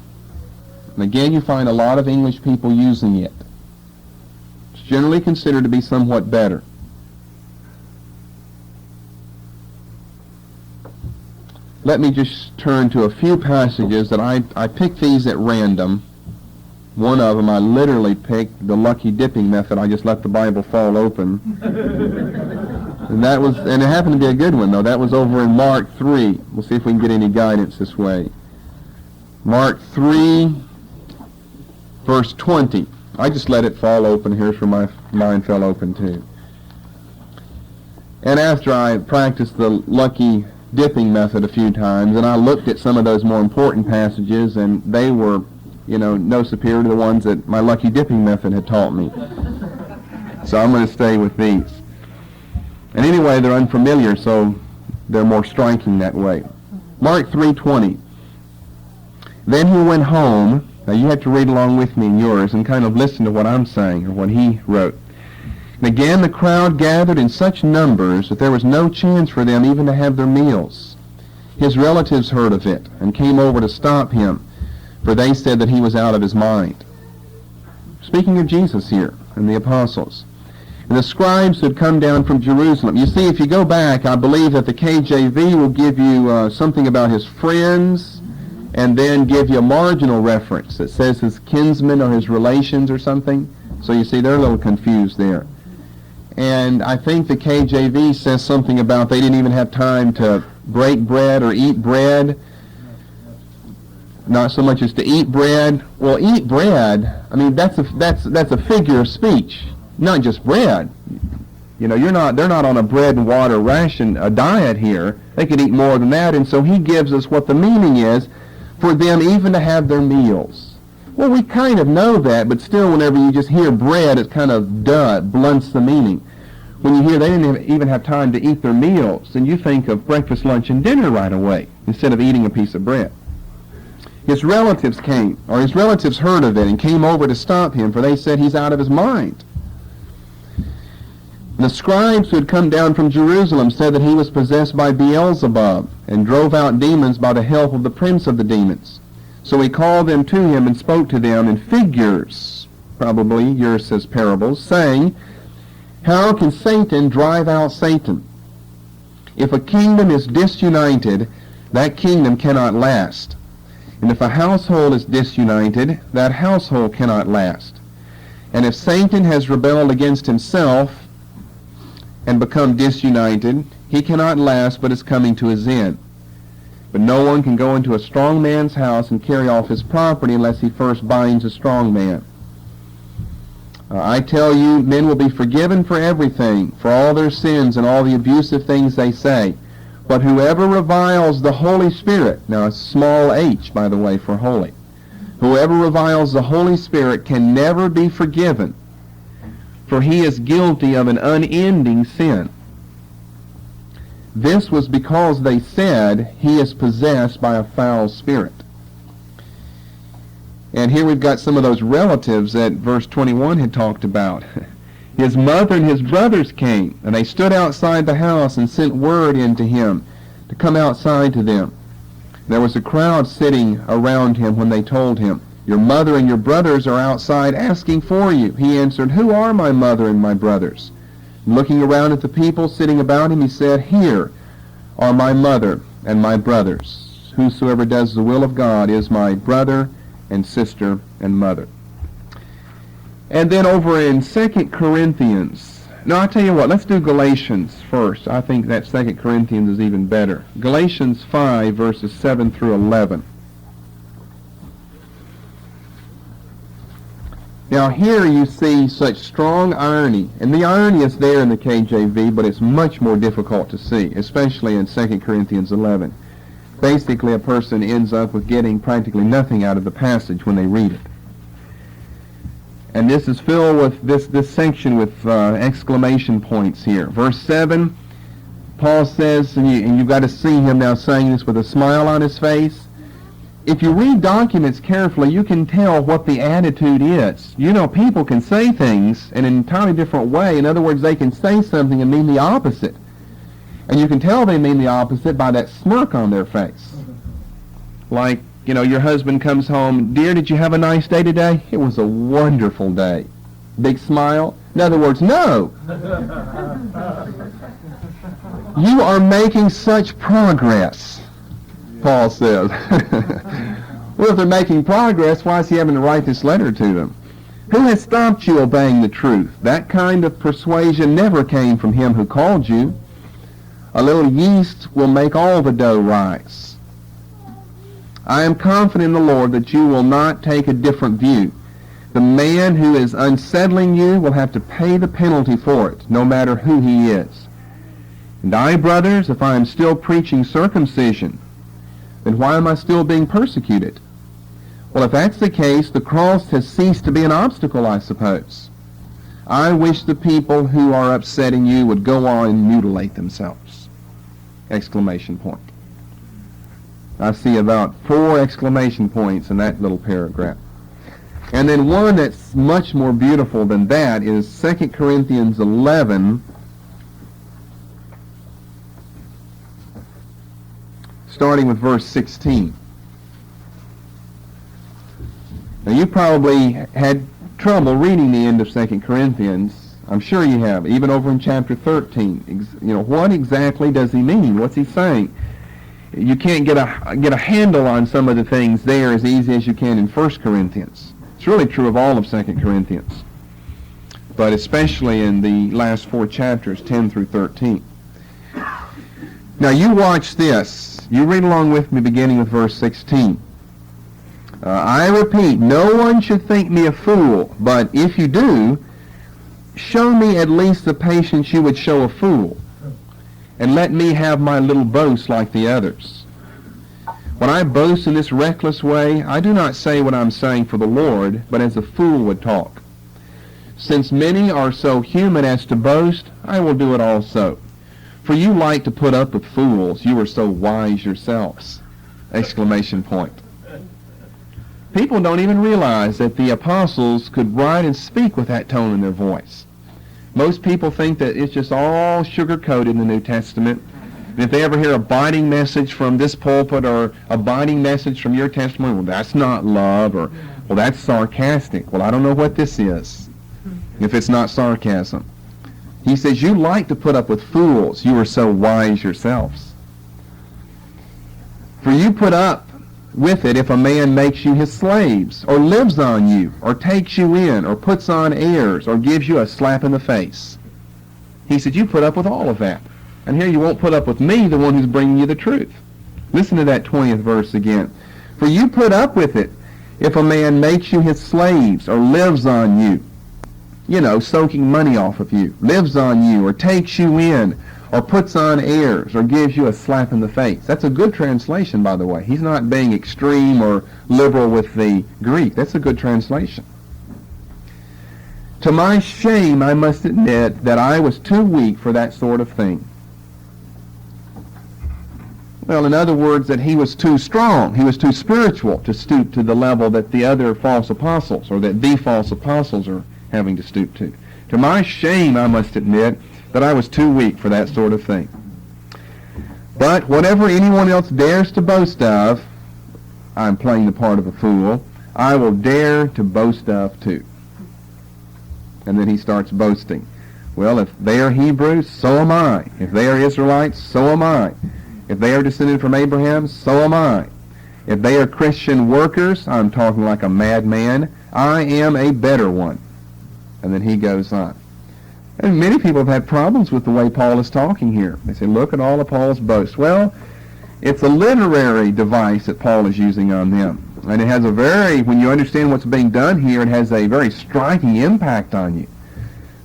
And again, you find a lot of English people using it. It's generally considered to be somewhat better. Let me just turn to a few passages that I picked these at random. One of them I literally picked, the lucky dipping method. I just let the Bible fall open. And it happened to be a good one, though. That was over in Mark 3. We'll see if we can get any guidance this way. Mark 3, verse 20. I just let it fall open. Here's where my mind fell open, too. And after I practiced the lucky dipping method a few times, and I looked at some of those more important passages, and they were, no superior to the ones that my lucky dipping method had taught me. So I'm going to stay with these. And anyway, they're unfamiliar, so they're more striking that way. Mark 3:20. Then he went home. Now you have to read along with me in yours and kind of listen to what I'm saying or what he wrote. And again the crowd gathered in such numbers that there was no chance for them even to have their meals. His relatives heard of it and came over to stop him, for they said that he was out of his mind. Speaking of Jesus here and the apostles. And the scribes who had come down from Jerusalem. You see, if you go back, I believe that the KJV will give you something about his friends and then give you a marginal reference that says his kinsmen or his relations or something. So you see, they're a little confused there. And I think the KJV says something about they didn't even have time to break bread or eat bread. Not so much as to eat bread. Well, eat bread, I mean, that's a figure of speech. Not just bread. They're not on a bread and water ration, a diet here. They could eat more than that, and so he gives us what the meaning is for them even to have their meals. Well, we kind of know that, but still whenever you just hear bread, it kind of blunts the meaning. When you hear they didn't even have time to eat their meals, then you think of breakfast, lunch, and dinner right away, instead of eating a piece of bread. His relatives heard of it and came over to stop him, for they said he's out of his mind. The scribes who had come down from Jerusalem said that he was possessed by Beelzebub and drove out demons by the help of the prince of the demons. So he called them to him and spoke to them in figures, probably yours says parables, saying, how can Satan drive out Satan? If a kingdom is disunited, that kingdom cannot last. And if a household is disunited, that household cannot last. And if Satan has rebelled against himself and become disunited, he cannot last, but is coming to his end. But no one can go into a strong man's house and carry off his property unless he first binds a strong man. I tell you, men will be forgiven for everything, for all their sins and all the abusive things they say. But whoever reviles the Holy Spirit, now it's small h, by the way, for holy. Whoever reviles the Holy Spirit can never be forgiven, for he is guilty of an unending sin. This was because they said he is possessed by a foul spirit. And here we've got some of those relatives that verse 21 had talked about. His mother and his brothers came, and they stood outside the house and sent word in to him to come outside to them. There was a crowd sitting around him when they told him, your mother and your brothers are outside asking for you. He answered, who are my mother and my brothers? And looking around at the people sitting about him, he said, here are my mother and my brothers. Whosoever does the will of God is my brother and sister and mother. And then over in 2 Corinthians, no, I'll tell you what, let's do Galatians first. I think that 2 Corinthians is even better. Galatians 5, verses 7 through 11. Now here you see such strong irony, and the irony is there in the KJV, but it's much more difficult to see, especially in 2 Corinthians 11. Basically, a person ends up with getting practically nothing out of the passage when they read it. And this is filled with this section with exclamation points here. Verse 7, Paul says, and you've got to see him now saying this with a smile on his face. If you read documents carefully, you can tell what the attitude is. People can say things in an entirely different way. In other words, they can say something and mean the opposite. And you can tell they mean the opposite by that smirk on their face. Like, your husband comes home, dear, did you have a nice day today? It was a wonderful day. Big smile. In other words, no. You are making such progress, Paul says. Well, if they're making progress, why is he having to write this letter to them? Who has stopped you obeying the truth? That kind of persuasion never came from him who called you. A little yeast will make all the dough rise. I am confident in the Lord that you will not take a different view. The man who is unsettling you will have to pay the penalty for it, no matter who he is. And I, brothers, if I am still preaching circumcision, then why am I still being persecuted? Well, if that's the case, the cross has ceased to be an obstacle, I suppose. I wish the people who are upsetting you would go on and mutilate themselves. Exclamation point. I see about 4 exclamation points in that little paragraph. And then one that's much more beautiful than that is 2 Corinthians 11, starting with verse 16. Now you probably had trouble reading the end of 2 Corinthians. I'm sure you have, even over in chapter 13. What exactly does he mean? What's he saying? You can't get a handle on some of the things there as easy as you can in 1 Corinthians. It's really true of all of 2 Corinthians, but especially in the last 4 chapters, 10 through 13. Now you watch this. You read along with me beginning with verse 16. I repeat, no one should think me a fool, but if you do, show me at least the patience you would show a fool, and let me have my little boast like the others. When I boast in this reckless way, I do not say what I'm saying for the Lord, but as a fool would talk. Since many are so human as to boast, I will do it also. For you like to put up with fools, you are so wise yourselves. Exclamation point. People don't even realize that the apostles could write and speak with that tone in their voice. Most people think that it's just all sugar-coated in the New Testament. And if they ever hear a biting message from this pulpit or a biting message from your testimony, well, that's not love, or, well, that's sarcastic. Well, I don't know what this is, if it's not sarcasm. He says, you like to put up with fools. You are so wise yourselves. For you put up with it if a man makes you his slaves, or lives on you, or takes you in, or puts on airs, or gives you a slap in the face. He said, you put up with all of that. And here you won't put up with me, the one who's bringing you the truth. Listen to that 20th verse again. For you put up with it if a man makes you his slaves, or lives on you, soaking money off of you, lives on you, or takes you in, or puts on airs, or gives you a slap in the face. That's a good translation, by the way. He's not being extreme or liberal with the Greek. That's a good translation. To my shame, I must admit that I was too weak for that sort of thing. Well, in other words, that he was too strong, he was too spiritual to stoop to the level that the other false apostles, or that the false apostles are having to stoop to. To my shame, I must admit that I was too weak for that sort of thing. But whatever anyone else dares to boast of, I'm playing the part of a fool, I will dare to boast of too. And then he starts boasting. Well, if they are Hebrews, so am I. If they are Israelites, so am I. If they are descended from Abraham, so am I. If they are Christian workers, I'm talking like a madman, I am a better one. And then he goes on. And many people have had problems with the way Paul is talking here. They say, look at all of Paul's boasts. Well, it's a literary device that Paul is using on them. And it has when you understand what's being done here, it has a very striking impact on you.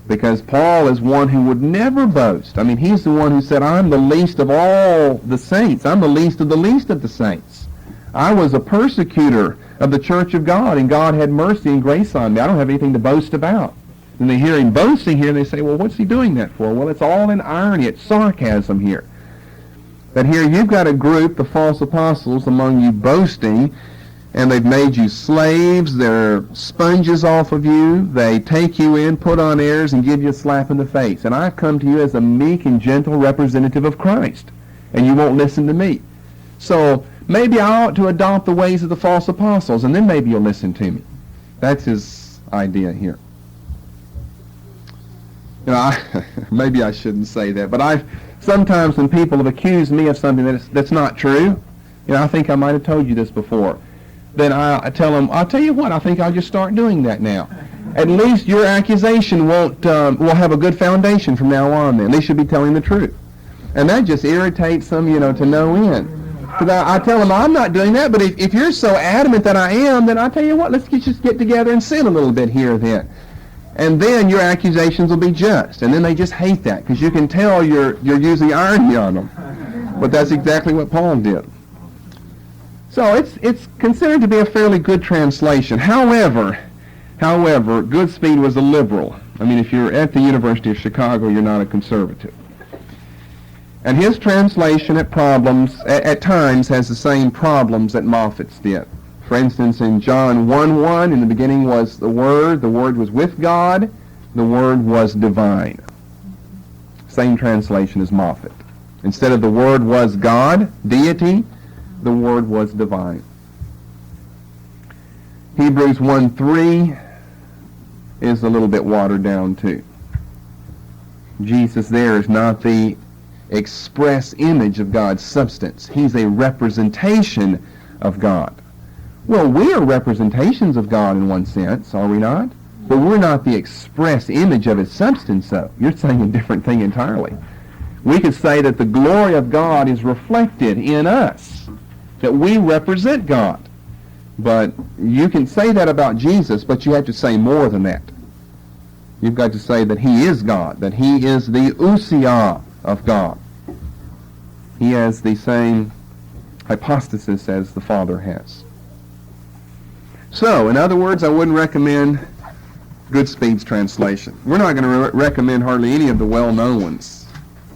Because Paul is one who would never boast. I mean, he's the one who said, I'm the least of all the saints. I'm the least of the saints. I was a persecutor of the church of God, and God had mercy and grace on me. I don't have anything to boast about. And they hear him boasting here, and they say, well, what's he doing that for? Well, it's all in irony. It's sarcasm here. But here you've got a group, the false apostles, among you boasting, and they've made you slaves. They're sponges off of you. They take you in, put on airs, and give you a slap in the face. And I've come to you as a meek and gentle representative of Christ, and you won't listen to me. So maybe I ought to adopt the ways of the false apostles, and then maybe you'll listen to me. That's his idea here. Maybe I shouldn't say that, but sometimes when people have accused me of something that's not true, I think I might have told you this before, then I tell them, I'll tell you what, I think I'll just start doing that now. At least your accusation will have a good foundation from now on then. At least you'll be telling the truth. And that just irritates them, to no end. Because I tell them, I'm not doing that, but if you're so adamant that I am, then I tell you what, let's just get together and sin a little bit here then. And then your accusations will be just. And then they just hate that, because you can tell you're using irony on them. But that's exactly what Paul did. So it's considered to be a fairly good translation. However, Goodspeed was a liberal. I mean, if you're at the University of Chicago, you're not a conservative. And his translation at times has the same problems that Moffatt's did. For instance, in John 1:1, in the beginning was the Word was with God, the Word was divine. Same translation as Moffatt. Instead of the Word was God, deity, the Word was divine. Hebrews 1:3 is a little bit watered down too. Jesus there is not the express image of God's substance. He's a representation of God. Well, we are representations of God in one sense, are we not? But we're not the express image of His substance, though. You're saying a different thing entirely. We could say that the glory of God is reflected in us, that we represent God. But you can say that about Jesus, but you have to say more than that. You've got to say that He is God, that He is the ousia of God. He has the same hypostasis as the Father has. So, in other words, I wouldn't recommend Goodspeed's translation. We're not going to recommend hardly any of the well-known ones,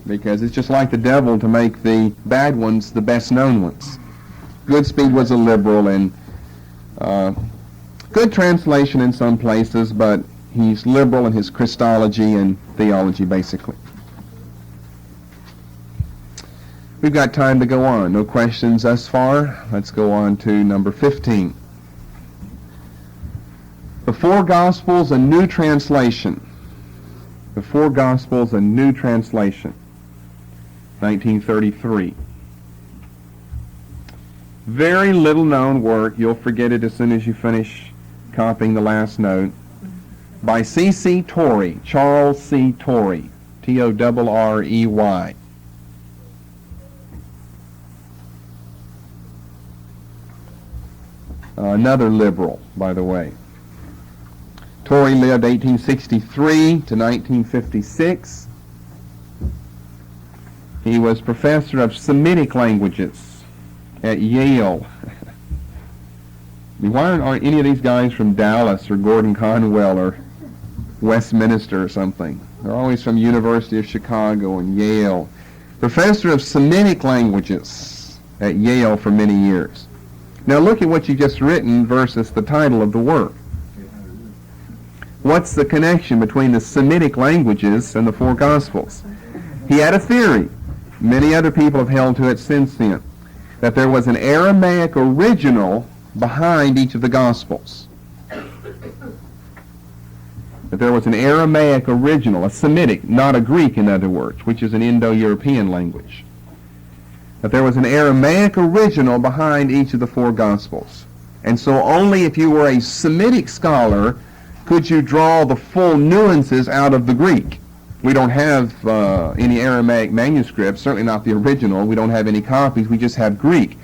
because it's just like the devil to make the bad ones the best-known ones. Goodspeed was a liberal, and good translation in some places, but he's liberal in his Christology and theology, basically. We've got time to go on. No questions thus far. Let's go on to number 15. The Four Gospels, a new translation. The Four Gospels, a new translation. 1933. Very little known work. You'll forget it as soon as you finish copying the last note. By C.C. Torrey, Charles C. Torrey, Torrey. Another liberal, by the way. Torrey lived 1863 to 1956. He was professor of Semitic languages at Yale. I mean, why aren't any of these guys from Dallas or Gordon Conwell or Westminister or something? They're always from University of Chicago and Yale. Professor of Semitic languages at Yale for many years. Now look at what you've just written versus the title of the work. What's the connection between the Semitic languages and the Four Gospels? He had a theory. Many other people have held to it since then, that there was an Aramaic original behind each of the Gospels. That there was an Aramaic original, a Semitic, not a Greek in other words, which is an Indo-European language. That there was an Aramaic original behind each of the four Gospels. And so only if you were a Semitic scholar could you draw the full nuances out of the Greek. We don't have any Aramaic manuscripts, certainly not the original. We don't have any copies. We just have Greek.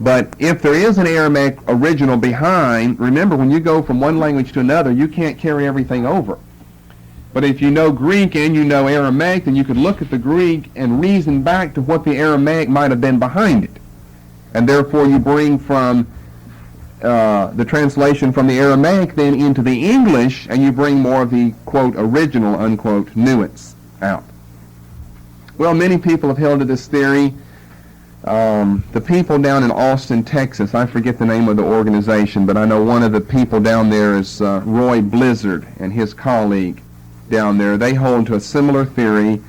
But if there is an Aramaic original behind, remember, when you go from one language to another, you can't carry everything over. But if you know Greek and you know Aramaic, then you could look at the Greek and reason back to what the Aramaic might have been behind it. And therefore you bring from the translation from the Aramaic then into the English, and you bring more of the, quote, original, unquote, nuance out. Well, many people have held to this theory. The people down in Austin, Texas, I forget the name of the organization, but I know one of the people down there is Roy Blizzard and his colleague down there. They hold to a similar theory,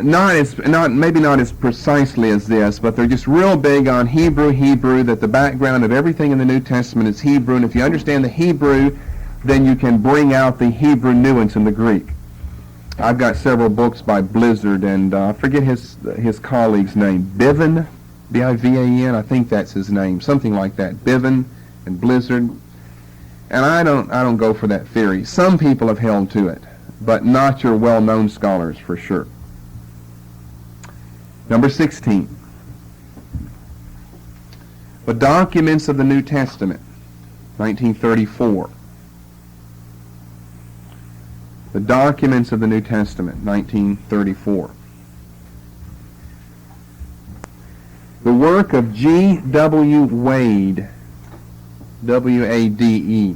maybe not as precisely as this, but they're just real big on Hebrew, that the background of everything in the New Testament is Hebrew, and if you understand the Hebrew, then you can bring out the Hebrew nuance in the Greek. I've got several books by Blizzard, and I forget his colleague's name, Bivan, B-I-V-A-N, I think that's his name, something like that, Bivan and Blizzard. And I don't go for that theory. Some people have held to it, but not your well-known scholars for sure. Number 16. The Documents of the New Testament, 1934. The Documents of the New Testament, 1934. The work of G. W. Wade, W-A-D-E.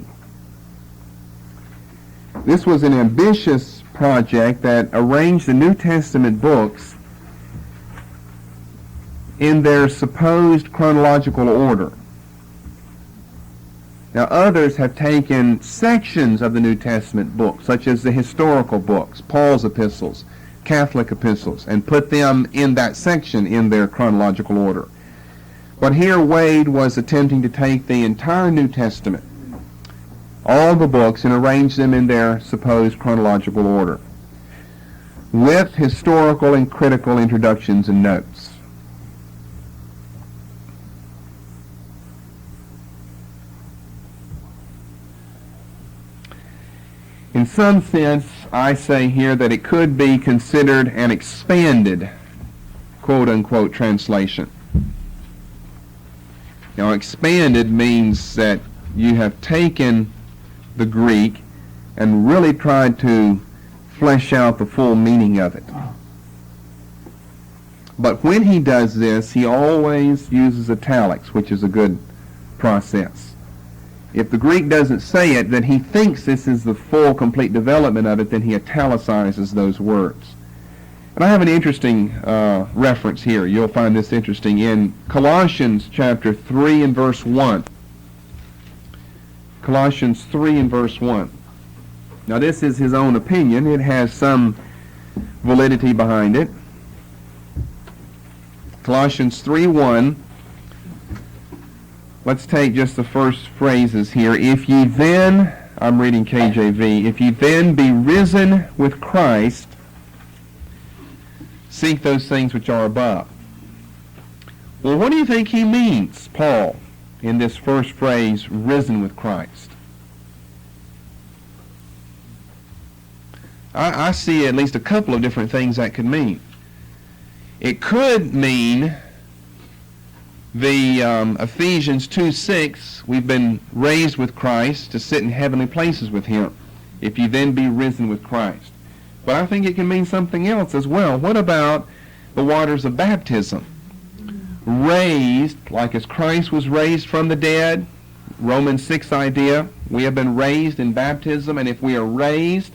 This was an ambitious project that arranged the New Testament books in their supposed chronological order. Now, others have taken sections of the New Testament books, such as the historical books, Paul's epistles, Catholic epistles, and put them in that section in their chronological order. But here Wade was attempting to take the entire New Testament, all the books, and arrange them in their supposed chronological order, with historical and critical introductions and notes. In some sense, I say here that it could be considered an expanded, quote-unquote, translation. Now, expanded means that you have taken the Greek and really tried to flesh out the full meaning of it. But when he does this, he always uses italics, which is a good process. If the Greek doesn't say it, then he thinks this is the full, complete development of it, then he italicizes those words. And I have an interesting reference here. You'll find this interesting in Colossians chapter 3 and verse 1. Colossians 3 and verse 1. Now this is his own opinion. It has some validity behind it. Colossians 3:1. Let's take just the first phrases here. If ye then, I'm reading KJV, if ye then be risen with Christ, seek those things which are above. Well, what do you think he means, Paul, in this first phrase, risen with Christ? I see at least a couple of different things that could mean. It could mean the Ephesians 2:6, we've been raised with Christ to sit in heavenly places with him, if you then be risen with Christ. But I think it can mean something else as well. What about the waters of baptism? Raised, like as Christ was raised from the dead, Romans 6 idea, we have been raised in baptism, and if we are raised,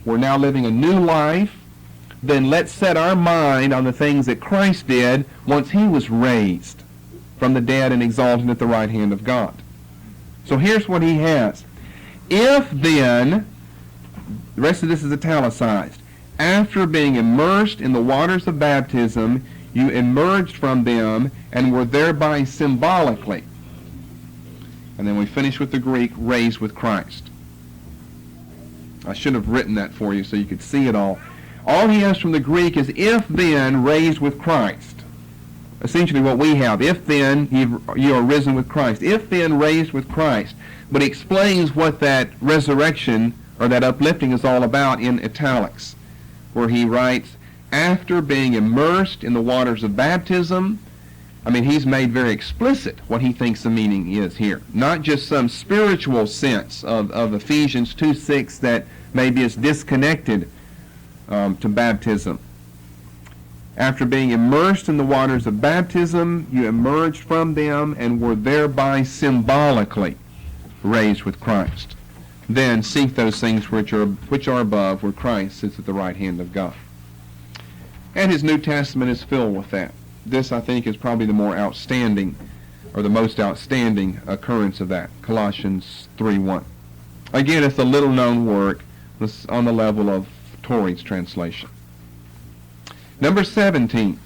we're now living a new life, then let's set our mind on the things that Christ did once he was raised from the dead and exalted at the right hand of God. So here's what he has. If then, the rest of this is italicized, after being immersed in the waters of baptism, you emerged from them and were thereby symbolically, and then we finish with the Greek, raised with Christ. I should have written that for you so you could see it all. All he has from the Greek is if then raised with Christ. Essentially what we have, if then you are risen with Christ. If then raised with Christ. But he explains what that resurrection or that uplifting is all about in italics, where he writes, after being immersed in the waters of baptism. I mean, he's made very explicit what he thinks the meaning is here. Not just some spiritual sense of Ephesians 2:6 that maybe is disconnected to baptism. After being immersed in the waters of baptism, you emerged from them and were thereby symbolically raised with Christ. Then seek those things which are above, where Christ sits at the right hand of God. And his New Testament is filled with that. This, I think, is probably the more outstanding, or the most outstanding occurrence of that, Colossians 3:1. Again, it's a little-known work. It's on the level of Torrey's translation. Number 17.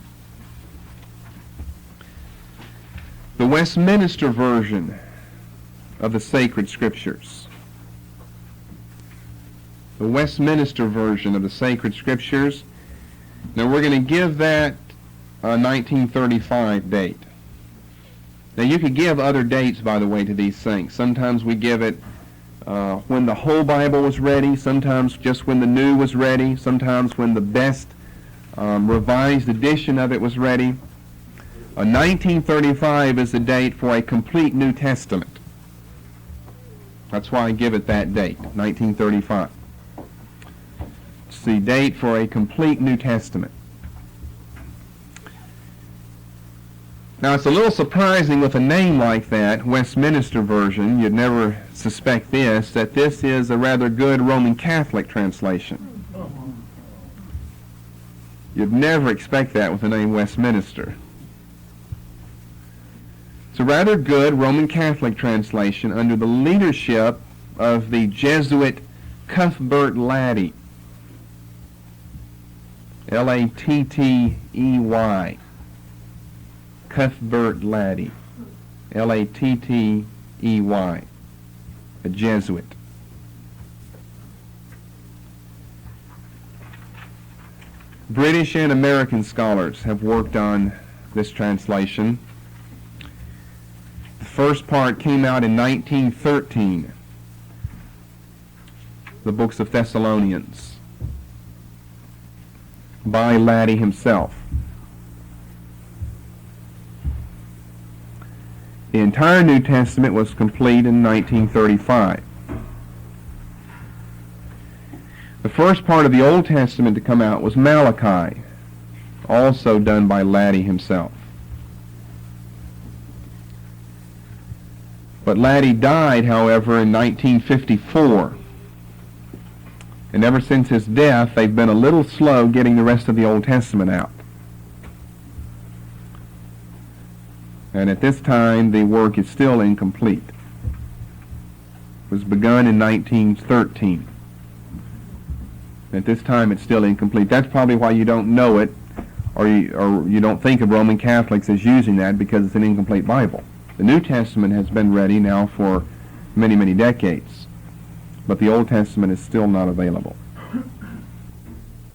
The Westminister version of the sacred Scriptures. The Westminister version of the sacred Scriptures. Now we're going to give that a 1935 date. Now you could give other dates, by the way, to these things. Sometimes we give it when the whole Bible was ready, sometimes just when the new was ready, sometimes when the best revised edition of it was ready. 1935 is the date for a complete New Testament. That's why I give it that date, 1935. It's the date for a complete New Testament. Now, it's a little surprising with a name like that, Westminister version. You'd never suspect this, that this is a rather good Roman Catholic translation. You'd never expect that with the name Westminister. It's a rather good Roman Catholic translation under the leadership of the Jesuit Cuthbert Laddie. L-A-T-T-E-Y. Cuthbert Laddie. L-A-T-T-E-Y. A Jesuit. British and American scholars have worked on this translation. The first part came out in 1913. The books of Thessalonians by Laddie himself. The entire New Testament was complete in 1935. The first part of the Old Testament to come out was Malachi, also done by Laddie himself. But Laddie died, however, in 1954. And ever since his death, they've been a little slow getting the rest of the Old Testament out. And at this time, the work is still incomplete. It was begun in 1913. At this time, it's still incomplete. That's probably why you don't know it, or you don't think of Roman Catholics as using that, because it's an incomplete Bible. The New Testament has been ready now for many, many decades, but the Old Testament is still not available.